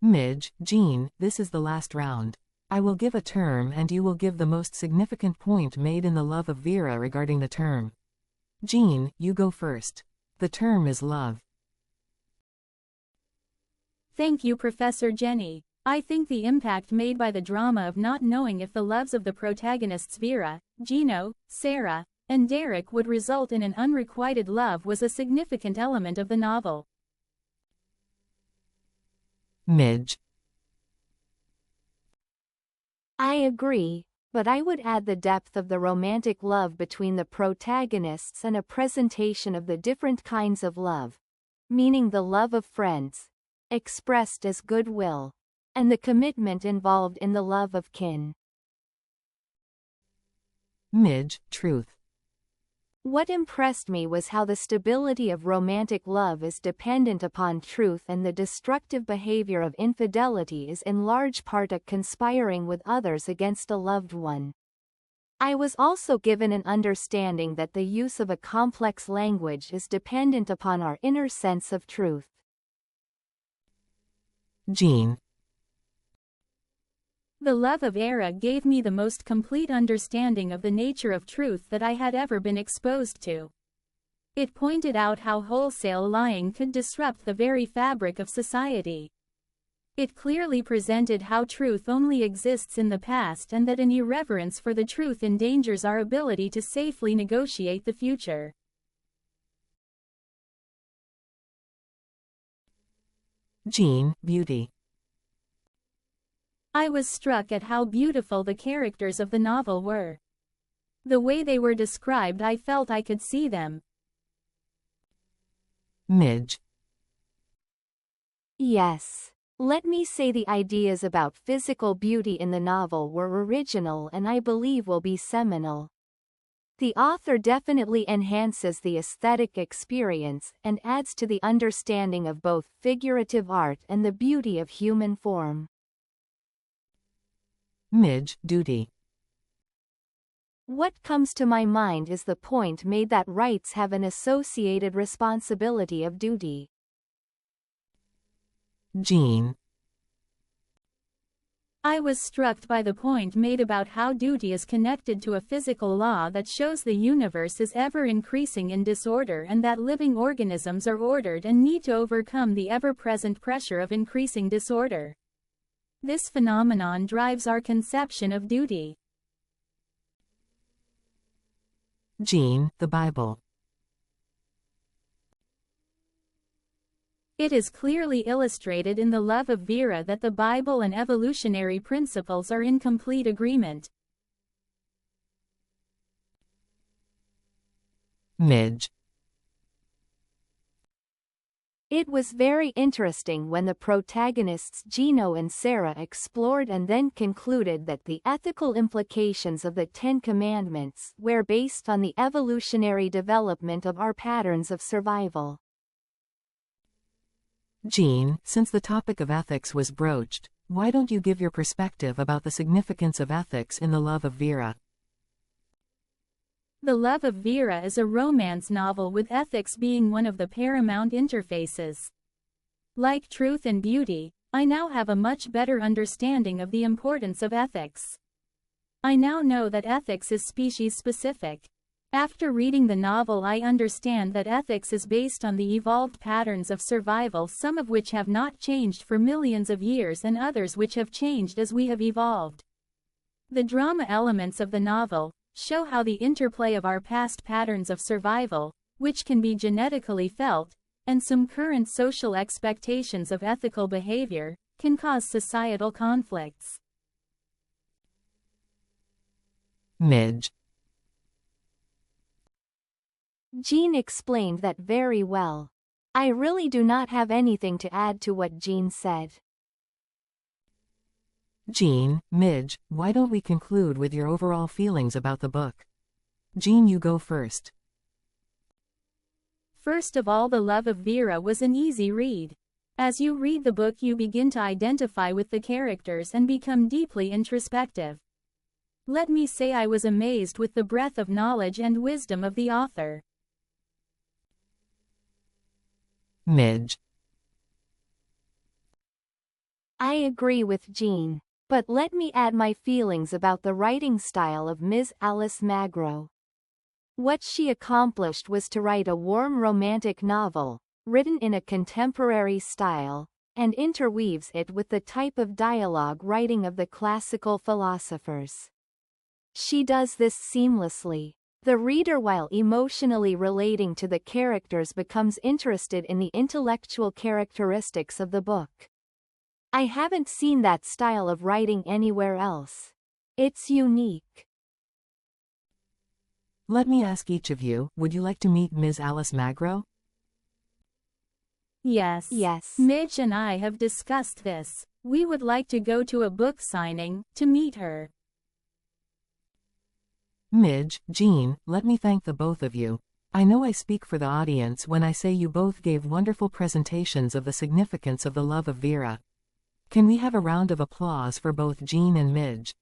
Midge, Jean, this is the last round. I will give a term and you will give the most significant point made in the Love of Vera regarding the term. Jean, you go first. The term is love. Thank you, Professor Jenny. I think the impact made by the drama of not knowing if the loves of the protagonists Vera, Gino, Sarah, and Derek would result in an unrequited love was a significant element of the novel. Midge. I agree, but I would add the depth of the romantic love between the protagonists and a presentation of the different kinds of love, meaning the love of friends, expressed as goodwill, and the commitment involved in the love of kin. Midge, truth. What impressed me was how the stability of romantic love is dependent upon truth and the destructive behavior of infidelity is in large part a conspiring with others against a loved one. I was also given an understanding that the use of a complex language is dependent upon our inner sense of truth. Jean. The Love of Vera gave me the most complete understanding of the nature of truth that I had ever been exposed to. It pointed out how wholesale lying could disrupt the very fabric of society. It clearly presented how truth only exists in the past and that an irreverence for the truth endangers our ability to safely negotiate the future. Jean, beauty. I was struck at how beautiful the characters of the novel were. The way they were described, I felt I could see them. Midge. Yes. Let me say the ideas about physical beauty in the novel were original and I believe will be seminal. The author definitely enhances the aesthetic experience and adds to the understanding of both figurative art and the beauty of human form. Midge, duty. What comes to my mind is the point made that rights have an associated responsibility of duty. Jean. I was struck by the point made about how duty is connected to a physical law that shows the universe is ever increasing in disorder and that living organisms are ordered and need to overcome the ever-present pressure of increasing disorder. This phenomenon drives our conception of duty. Jean, the Bible. It is clearly illustrated in the Love of Vera that the Bible and evolutionary principles are in complete agreement. Midge. It was very interesting when the protagonists Gino and Sarah explored and then concluded that the ethical implications of the Ten Commandments were based on the evolutionary development of our patterns of survival. Jean, since the topic of ethics was broached, why don't you give your perspective about the significance of ethics in the Love of Vera? The Love of Vera is a romance novel with ethics being one of the paramount interfaces. Like truth and beauty, I now have a much better understanding of the importance of ethics. I now know that ethics is species-specific. After reading the novel, I understand that ethics is based on the evolved patterns of survival, some of which have not changed for millions of years and others which have changed as we have evolved. The drama elements of the novel show how the interplay of our past patterns of survival, which can be genetically felt, and some current social expectations of ethical behavior, can cause societal conflicts. Midge. Jean explained that very well. I really do not have anything to add to what Jean said. Jean, Midge, why don't we conclude with your overall feelings about the book? Jean, you go first. First of all, The Love of Vera was an easy read. As you read the book, you begin to identify with the characters and become deeply introspective. Let me say I was amazed with the breadth of knowledge and wisdom of the author. Midge. I agree with Jean. But let me add my feelings about the writing style of Ms. Alice Magro. What she accomplished was to write a warm romantic novel, written in a contemporary style, and interweaves it with the type of dialogue writing of the classical philosophers. She does this seamlessly. The reader, while emotionally relating to the characters, becomes interested in the intellectual characteristics of the book. I haven't seen that style of writing anywhere else. It's unique. Let me ask each of you, would you like to meet Ms. Alice Magro? Yes. Yes. Midge and I have discussed this. We would like to go to a book signing, to meet her. Midge, Jean, let me thank the both of you. I know I speak for the audience when I say you both gave wonderful presentations of the significance of the love of Vera. Can we have a round of applause for both Jean and Midge?